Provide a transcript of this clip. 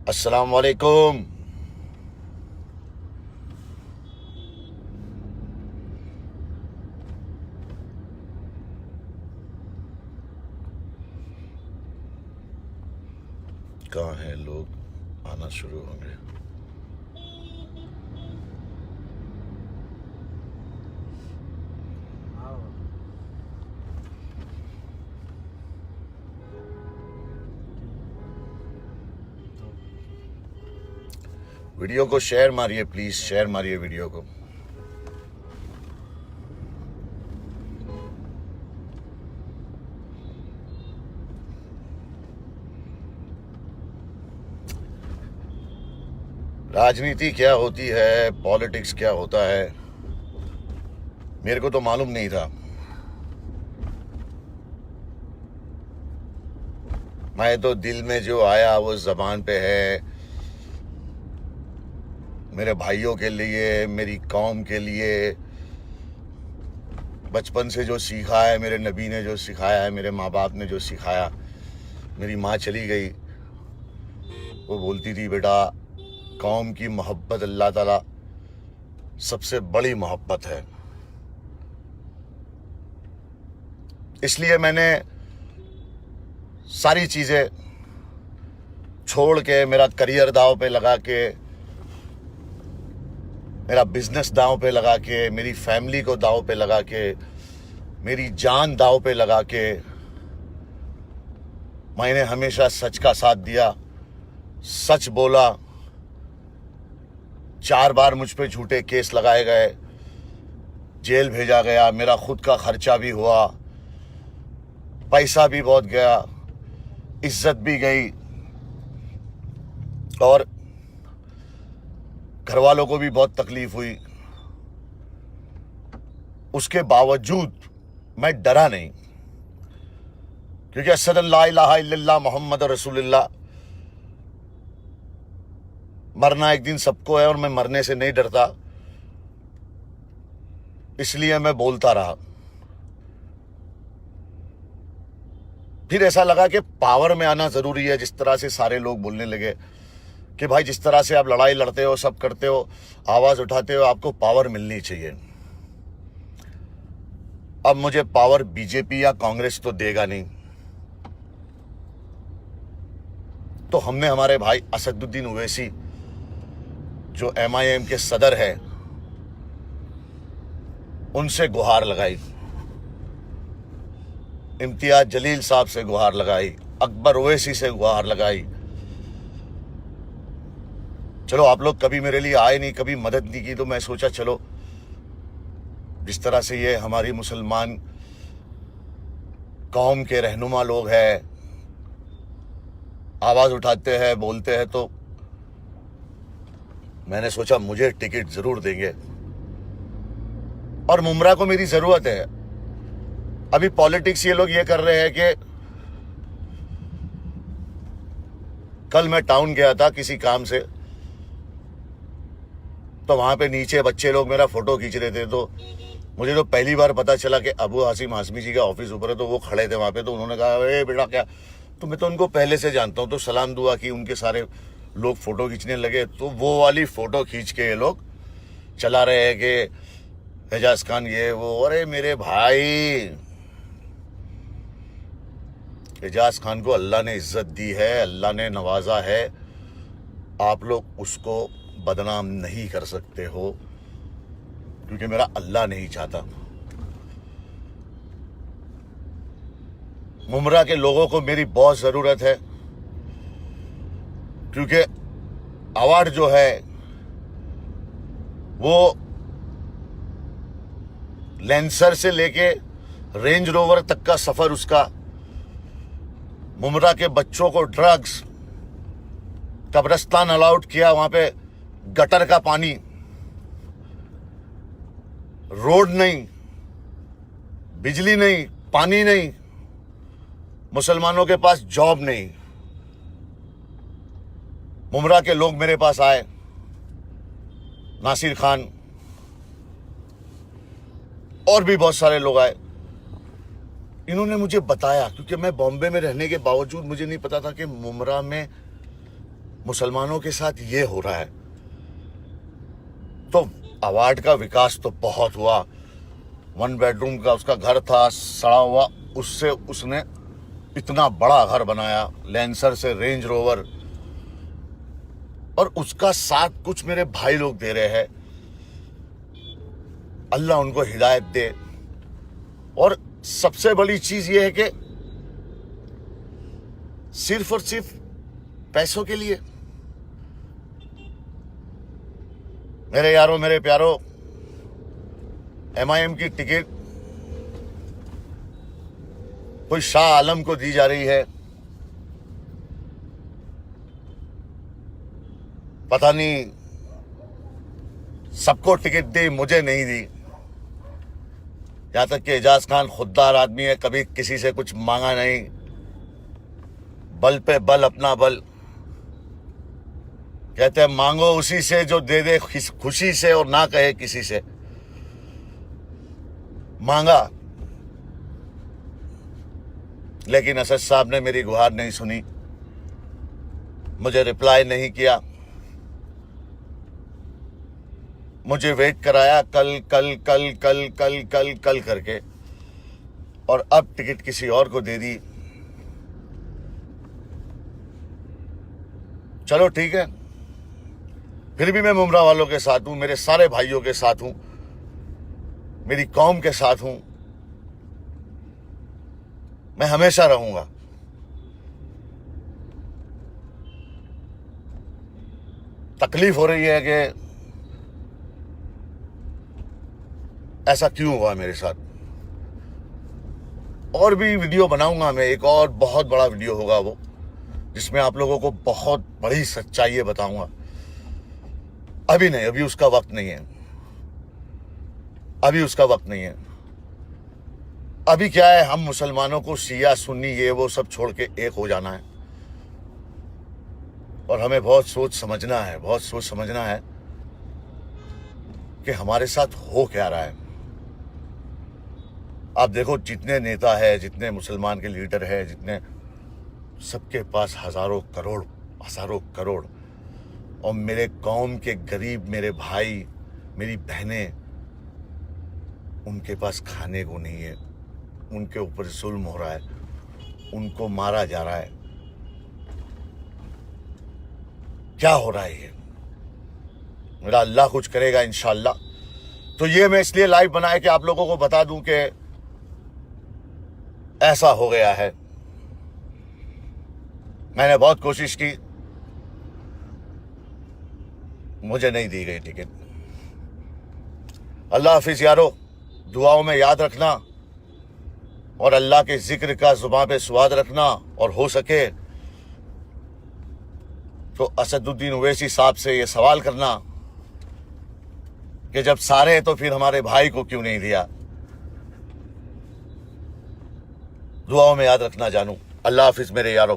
अस्सलाम वालेकुम। कहाँ हैं लोग? आना शुरू होंगे। वीडियो को शेयर मारिए प्लीज, शेयर मारिए वीडियो को। राजनीति क्या होती है, पॉलिटिक्स क्या होता है, मेरे को तो मालूम नहीं था। मैं तो दिल में जो आया वो जबान पे है। मेरे भाइयों के लिए, मेरी कौम के लिए, बचपन से जो सीखा है, मेरे नबी ने जो सिखाया है, मेरे माँ बाप ने जो सिखाया। मेरी माँ चली गई, वो बोलती थी बेटा कौम की मोहब्बत अल्लाह ताला सबसे बड़ी मोहब्बत है। इसलिए मैंने सारी चीज़ें छोड़ के, मेरा करियर दांव पे लगा के, मेरा बिजनेस दांव पे लगा के, मेरी फैमिली को दांव पे लगा के, मेरी जान दांव पे लगा के, मैंने हमेशा सच का साथ दिया, सच बोला। 4 बार मुझ पे झूठे केस लगाए गए, जेल भेजा गया, मेरा खुद का खर्चा भी हुआ, पैसा भी बहुत गया, इज्जत भी गई, और घर वालों को भी बहुत तकलीफ हुई। उसके बावजूद मैं डरा नहीं, क्योंकि अशहदु अल्ला इलाहा इल्लल्लाह मोहम्मद रसूलुल्लाह, मरना एक दिन सबको है और मैं मरने से नहीं डरता। इसलिए मैं बोलता रहा। फिर ऐसा लगा कि पावर में आना जरूरी है। जिस तरह से सारे लोग बोलने लगे कि भाई जिस तरह से आप लड़ाई लड़ते हो, सब करते हो, आवाज उठाते हो, आपको पावर मिलनी चाहिए। अब मुझे पावर बीजेपी या कांग्रेस तो देगा नहीं, तो हमने हमारे भाई असदुद्दीन ओवैसी जो MIM के सदर है, उनसे गुहार लगाई, इम्तियाज जलील साहब से गुहार लगाई, अकबर ओवैसी से गुहार लगाई। चलो आप लोग कभी मेरे लिए आए नहीं, कभी मदद नहीं की, तो मैं सोचा चलो जिस तरह से ये हमारी मुसलमान कौम के रहनुमा लोग हैं, आवाज उठाते हैं, बोलते हैं, तो मैंने सोचा मुझे टिकट जरूर देंगे। और मुमरा को मेरी जरूरत है। अभी पॉलिटिक्स ये लोग ये कर रहे हैं कि कल मैं टाउन गया था किसी काम से, तो वहां पे नीचे बच्चे लोग मेरा फोटो खींच रहे थे। तो मुझे तो पहली बार पता चला कि अबू हासिम हाशमी जी का ऑफिस ऊपर है, तो वो खड़े थे वहां पे। तो उन्होंने कहा ए बेटा क्या, तो मैं तो उनको पहले से जानता हूँ, तो सलाम दुआ की, उनके सारे लोग फोटो खींचने लगे। तो वो वाली फोटो खींच के ये लोग चला रहे हैं कि एजाज खान ये वो। अरे मेरे भाई, एजाज खान को अल्लाह ने इज्जत दी है, अल्लाह ने नवाजा है, आप लोग उसको बदनाम नहीं कर सकते हो, क्योंकि मेरा अल्लाह नहीं चाहता। मुमरा के लोगों को मेरी बहुत जरूरत है, क्योंकि अवार्ड जो है वो लेंसर से लेके रेंज रोवर तक का सफर उसका, मुमरा के बच्चों को ड्रग्स, कब्रिस्तान अलाउड किया, वहां पे गटर का पानी, रोड नहीं, बिजली नहीं, पानी नहीं, मुसलमानों के पास जॉब नहीं। मुमरा के लोग मेरे पास आए, नासिर खान और भी बहुत सारे लोग आए। इन्होंने मुझे बताया, क्योंकि मैं बॉम्बे में रहने के बावजूद मुझे नहीं पता था कि मुमरा में मुसलमानों के साथ ये हो रहा है। तो अवार्ड का विकास तो बहुत हुआ। 1 बेडरूम का उसका घर था, सड़ा हुआ, उससे उसने इतना बड़ा घर बनाया, लैंसर से रेंज रोवर, और उसका साथ कुछ मेरे भाई लोग दे रहे हैं। अल्लाह उनको हिदायत दे। और सबसे बड़ी चीज ये है कि सिर्फ और सिर्फ पैसों के लिए, मेरे यारों, मेरे प्यारों, MIM की टिकट कोई शाह आलम को दी जा रही है, पता नहीं सबको टिकट दी, मुझे नहीं दी। यहां तक कि एजाज खान खुददार आदमी है, कभी किसी से कुछ मांगा नहीं, बल पे बल, अपना बल। कहते हैं मांगो उसी से जो दे दे खुशी से और ना कहे किसी से। मांगा, लेकिन असद साहब ने मेरी गुहार नहीं सुनी, मुझे रिप्लाई नहीं किया, मुझे वेट कराया कल कल कल कल कल कल कल करके, और अब टिकट किसी और को दे दी। चलो ठीक है, फिर भी मैं मुमरा वालों के साथ हूं, मेरे सारे भाइयों के साथ हूं, मेरी कौम के साथ हूं, मैं हमेशा रहूंगा। तकलीफ हो रही है कि ऐसा क्यों हुआ मेरे साथ। और भी वीडियो बनाऊंगा मैं, एक और बहुत बड़ा वीडियो होगा वो, जिसमें आप लोगों को बहुत बड़ी सच्चाई बताऊंगा। अभी नहीं, अभी उसका वक्त नहीं है, अभी उसका वक्त नहीं है। अभी क्या है, हम मुसलमानों को शिया सुन्नी ये वो सब छोड़ के एक हो जाना है, और हमें बहुत सोच समझना है, बहुत सोच समझना है कि हमारे साथ हो क्या रहा है। आप देखो, जितने नेता है, जितने मुसलमान के लीडर है, जितने, सबके पास हजारों करोड़, और मेरे कौम के गरीब, मेरे भाई, मेरी बहनें, उनके पास खाने को नहीं है, उनके ऊपर जुल्म हो रहा है, उनको मारा जा रहा है। क्या हो रहा है ये? मेरा अल्लाह कुछ करेगा इंशाअल्लाह। तो ये मैं इसलिए लाइव बनाया कि आप लोगों को बता दूं कि ऐसा हो गया है। मैंने बहुत कोशिश की, मुझे नहीं दी गई टिकट। अल्लाह हाफिज यारो, दुआओं में याद रखना, और अल्लाह के जिक्र का जुबान पे स्वाद रखना, और हो सके तो असदुद्दीन ओवैसी साहब से ये सवाल करना कि जब सारे तो फिर हमारे भाई को क्यों नहीं दिया। दुआओं में याद रखना जानू। अल्लाह हाफिज मेरे यारों।